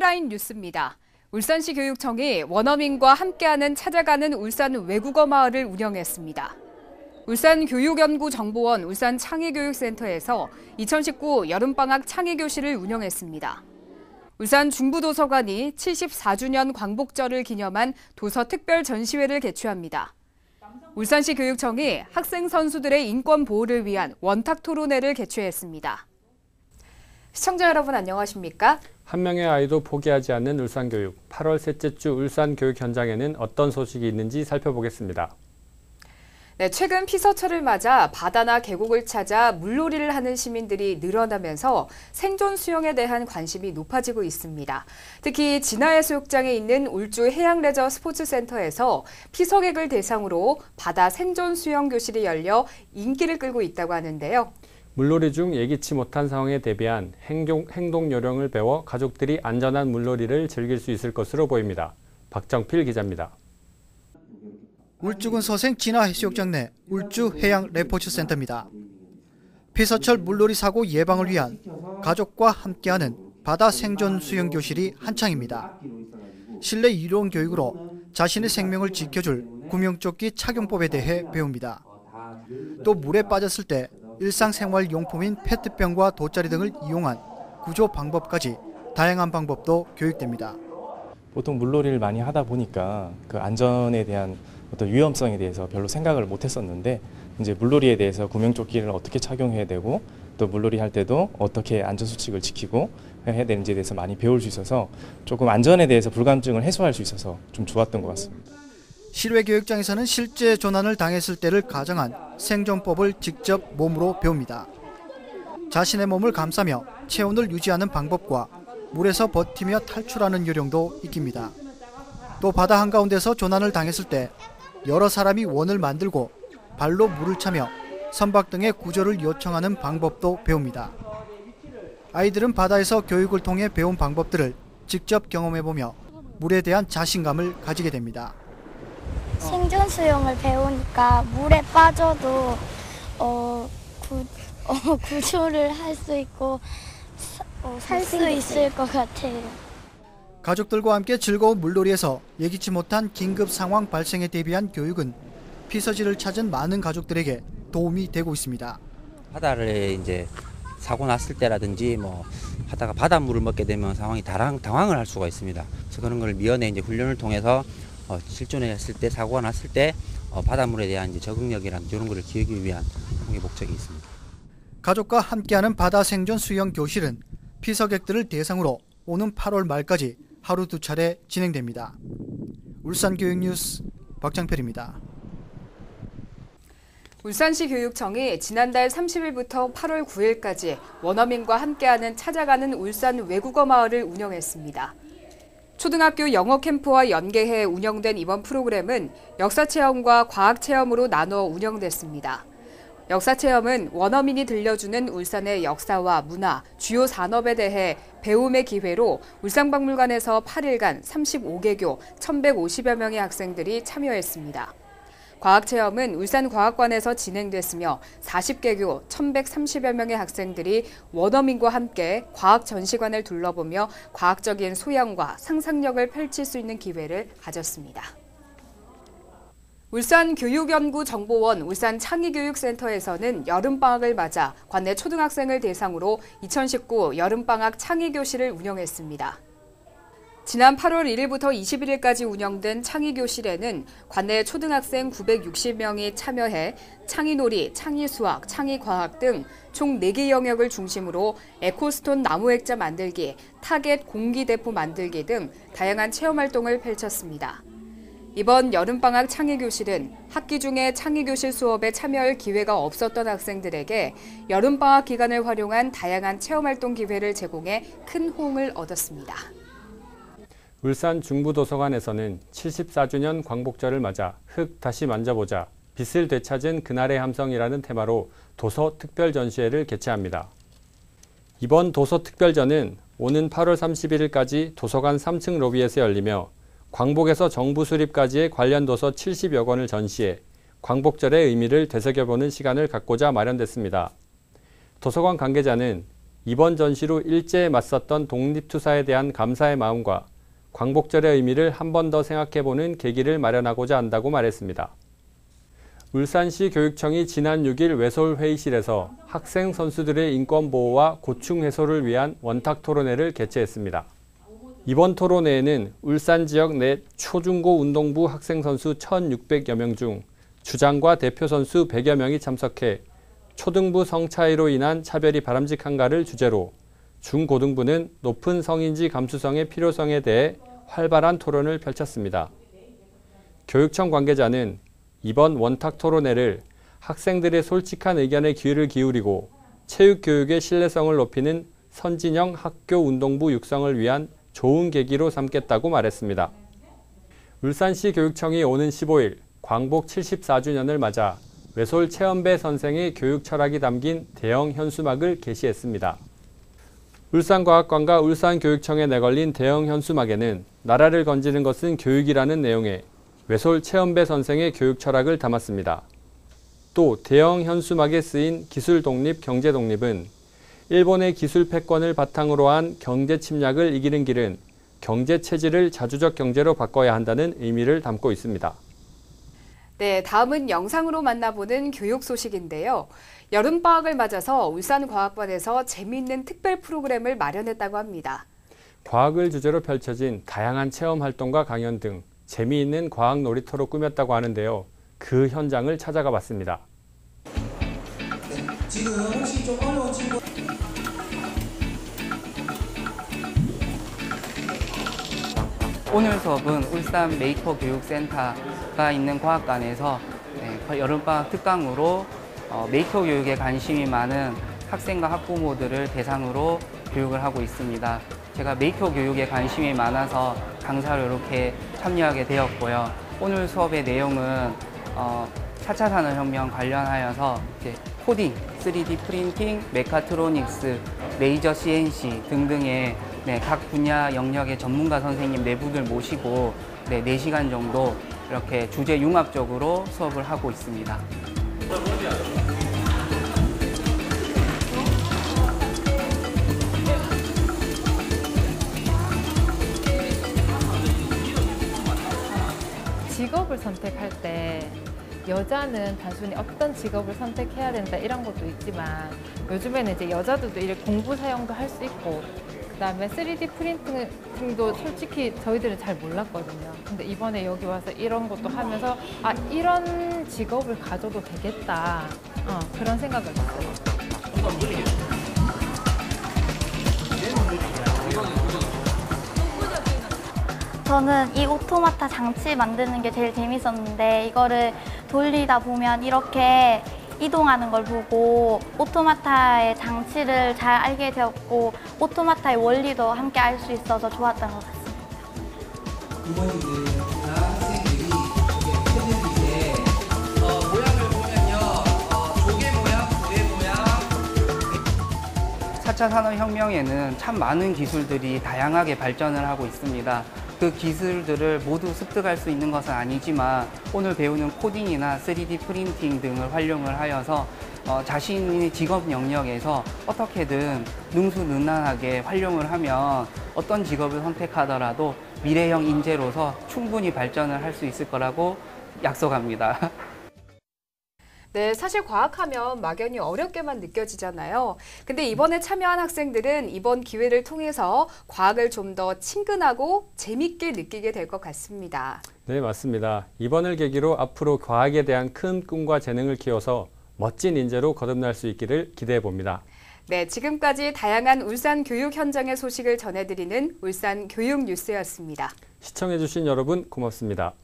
헤드라인 뉴스입니다. 울산시 교육청이 원어민과 함께하는 찾아가는 울산 외국어 마을을 운영했습니다. 울산교육연구정보원 울산창의교육센터에서 2019 여름방학 창의교실을 운영했습니다. 울산 중부도서관이 74주년 광복절을 기념한 도서특별 전시회를 개최합니다. 울산시 교육청이 학생 선수들의 인권 보호를 위한 원탁 토론회를 개최했습니다. 시청자 여러분 안녕하십니까? 한 명의 아이도 포기하지 않는 울산교육. 8월 셋째 주 울산교육 현장에는 어떤 소식이 있는지 살펴보겠습니다. 네, 최근 피서철을 맞아 바다나 계곡을 찾아 물놀이를 하는 시민들이 늘어나면서 생존 수영에 대한 관심이 높아지고 있습니다. 특히 진화해수욕장에 있는 울주 해양레저 스포츠센터에서 피서객을 대상으로 바다 생존 수영 교실이 열려 인기를 끌고 있다고 하는데요. 물놀이 중 예기치 못한 상황에 대비한 행동 요령을 배워 가족들이 안전한 물놀이를 즐길 수 있을 것으로 보입니다. 박정필 기자입니다. 울주군 서생 진화해수욕장 내 울주 해양 레포츠 센터입니다. 피서철 물놀이 사고 예방을 위한 가족과 함께하는 바다 생존 수영 교실이 한창입니다. 실내 이론 교육으로 자신의 생명을 지켜줄 구명조끼 착용법에 대해 배웁니다. 또 물에 빠졌을 때 일상생활 용품인 페트병과 돗자리 등을 이용한 구조 방법까지 다양한 방법도 교육됩니다. 보통 물놀이를 많이 하다 보니까 그 안전에 대한 어떤 위험성에 대해서 별로 생각을 못 했었는데 이제 물놀이에 대해서 구명조끼를 어떻게 착용해야 되고 또 물놀이 할 때도 어떻게 안전수칙을 지키고 해야 되는지에 대해서 많이 배울 수 있어서 조금 안전에 대해서 불감증을 해소할 수 있어서 좀 좋았던 것 같습니다. 실외 교육장에서는 실제 조난을 당했을 때를 가정한 생존법을 직접 몸으로 배웁니다. 자신의 몸을 감싸며 체온을 유지하는 방법과 물에서 버티며 탈출하는 요령도 익힙니다. 또 바다 한가운데서 조난을 당했을 때 여러 사람이 원을 만들고 발로 물을 차며 선박 등의 구조를 요청하는 방법도 배웁니다. 아이들은 바다에서 교육을 통해 배운 방법들을 직접 경험해보며 물에 대한 자신감을 가지게 됩니다. 생존 수영을 배우니까 물에 빠져도 구조를 할 수 있고 살 수 있을 것 같아요. 가족들과 함께 즐거운 물놀이에서 예기치 못한 긴급 상황 발생에 대비한 교육은 피서지를 찾은 많은 가족들에게 도움이 되고 있습니다. 바다를 이제 사고 났을 때라든지 하다가 바닷물을 먹게 되면 상황이 당황을 할 수가 있습니다. 그래서 그런 걸 미연에 이제 훈련을 통해서 실존했을 때 사고가 났을 때 바닷물에 대한 이제 적응력이라든지 이런 것을 키우기 위한 그런 목적이 있습니다. 가족과 함께하는 바다 생존 수영 교실은 피서객들을 대상으로 오는 8월 말까지 하루 2차례 진행됩니다. 울산교육뉴스 박정필입니다. 울산시 교육청이 지난달 30일부터 8월 9일까지 원어민과 함께하는 찾아가는 울산 외국어 마을을 운영했습니다. 초등학교 영어 캠프와 연계해 운영된 이번 프로그램은 역사체험과 과학체험으로 나눠 운영됐습니다. 역사체험은 원어민이 들려주는 울산의 역사와 문화, 주요 산업에 대해 배움의 기회로 울산박물관에서 8일간 35개교 1,150여 명의 학생들이 참여했습니다. 과학체험은 울산과학관에서 진행됐으며 40개교 1,130여 명의 학생들이 원어민과 함께 과학전시관을 둘러보며 과학적인 소양과 상상력을 펼칠 수 있는 기회를 가졌습니다. 울산교육연구정보원 울산창의교육센터에서는 여름방학을 맞아 관내 초등학생을 대상으로 2019 여름방학 창의교실을 운영했습니다. 지난 8월 1일부터 21일까지 운영된 창의교실에는 관내 초등학생 960명이 참여해 창의놀이, 창의수학, 창의과학 등 총 4개 영역을 중심으로 에코스톤 나무액자 만들기, 타겟 공기대포 만들기 등 다양한 체험활동을 펼쳤습니다. 이번 여름방학 창의교실은 학기 중에 창의교실 수업에 참여할 기회가 없었던 학생들에게 여름방학 기간을 활용한 다양한 체험활동 기회를 제공해 큰 호응을 얻었습니다. 울산 중부도서관에서는 74주년 광복절을 맞아 흙 다시 만져보자, 빛을 되찾은 그날의 함성이라는 테마로 도서 특별 전시회를 개최합니다. 이번 도서 특별전은 오는 8월 31일까지 도서관 3층 로비에서 열리며 광복에서 정부 수립까지의 관련 도서 70여 권을 전시해 광복절의 의미를 되새겨보는 시간을 갖고자 마련됐습니다. 도서관 관계자는 이번 전시로 일제에 맞섰던 독립투사에 대한 감사의 마음과 광복절의 의미를 한 번 더 생각해보는 계기를 마련하고자 한다고 말했습니다. 울산시 교육청이 지난 6일 외솔회의실에서 학생 선수들의 인권 보호와 고충 해소를 위한 원탁 토론회를 개최했습니다. 이번 토론회에는 울산 지역 내 초중고 운동부 학생 선수 1,600여 명 중 주장과 대표 선수 100여 명이 참석해 초등부 성 차이로 인한 차별이 바람직한가를 주제로 중고등부는 높은 성인지 감수성의 필요성에 대해 활발한 토론을 펼쳤습니다. 교육청 관계자는 이번 원탁 토론회를 학생들의 솔직한 의견에 귀를 기울이고 체육교육의 신뢰성을 높이는 선진형 학교 운동부 육성을 위한 좋은 계기로 삼겠다고 말했습니다. 울산시 교육청이 오는 15일 광복 74주년을 맞아 외솔 최연배 선생의 교육 철학이 담긴 대형 현수막을 게시했습니다. 울산과학관과 울산교육청에 내걸린 대형 현수막에는 나라를 건지는 것은 교육이라는 내용의 외솔 최연배 선생의 교육 철학을 담았습니다. 또 대형 현수막에 쓰인 기술 독립, 경제 독립은 일본의 기술 패권을 바탕으로 한 경제 침략을 이기는 길은 경제 체질을 자주적 경제로 바꿔야 한다는 의미를 담고 있습니다. 네, 다음은 영상으로 만나보는 교육 소식인데요. 여름방학을 맞아서 울산과학관에서 재미있는 특별 프로그램을 마련했다고 합니다. 과학을 주제로 펼쳐진 다양한 체험 활동과 강연 등 재미있는 과학 놀이터로 꾸몄다고 하는데요. 그 현장을 찾아가 봤습니다. 지금 혹시 좀 어려운 친구 오늘 수업은 울산 메이커 교육센터가 있는 과학관에서 여름방학 특강으로 메이커 교육에 관심이 많은 학생과 학부모들을 대상으로 교육을 하고 있습니다. 제가 메이커 교육에 관심이 많아서 강사로 이렇게 참여하게 되었고요. 오늘 수업의 내용은 4차 산업혁명 관련하여서 이제 코딩, 3D 프린팅, 메카트로닉스, 레이저 CNC 등등의 각 분야 영역의 전문가 선생님 4분을 모시고 4시간 정도 이렇게 주제 융합적으로 수업을 하고 있습니다. 직업을 선택할 때 여자는 단순히 어떤 직업을 선택해야 된다 이런 것도 있지만 요즘에는 이제 여자들도 이렇게 공부 사용도 할 수 있고 그다음에 3D 프린팅도 솔직히 저희들은 잘 몰랐거든요. 근데 이번에 여기 와서 이런 것도 하면서 아 이런 직업을 가져도 되겠다 그런 생각을 했어요. 저는 이 오토마타 장치 만드는 게 제일 재밌었는데 이거를 돌리다 보면 이렇게 이동하는 걸 보고 오토마타의 장치를 잘 알게 되었고 오토마타의 원리도 함께 알 수 있어서 좋았던 것 같습니다. 부모님들이나 학생들이 텔레비에 모양을 보면요. 조개 모양, 고래 모양 4차 산업혁명에는 참 많은 기술들이 다양하게 발전을 하고 있습니다. 그 기술들을 모두 습득할 수 있는 것은 아니지만 오늘 배우는 코딩이나 3D 프린팅 등을 활용을 하여서 자신의 직업 영역에서 어떻게든 능수능란하게 활용을 하면 어떤 직업을 선택하더라도 미래형 인재로서 충분히 발전을 할 수 있을 거라고 약속합니다. 네, 사실 과학하면 막연히 어렵게만 느껴지잖아요. 근데 이번에 참여한 학생들은 이번 기회를 통해서 과학을 좀 더 친근하고 재밌게 느끼게 될 것 같습니다. 네, 맞습니다. 이번을 계기로 앞으로 과학에 대한 큰 꿈과 재능을 키워서 멋진 인재로 거듭날 수 있기를 기대해 봅니다. 네, 지금까지 다양한 울산 교육 현장의 소식을 전해드리는 울산 교육 뉴스였습니다. 시청해 주신 여러분 고맙습니다.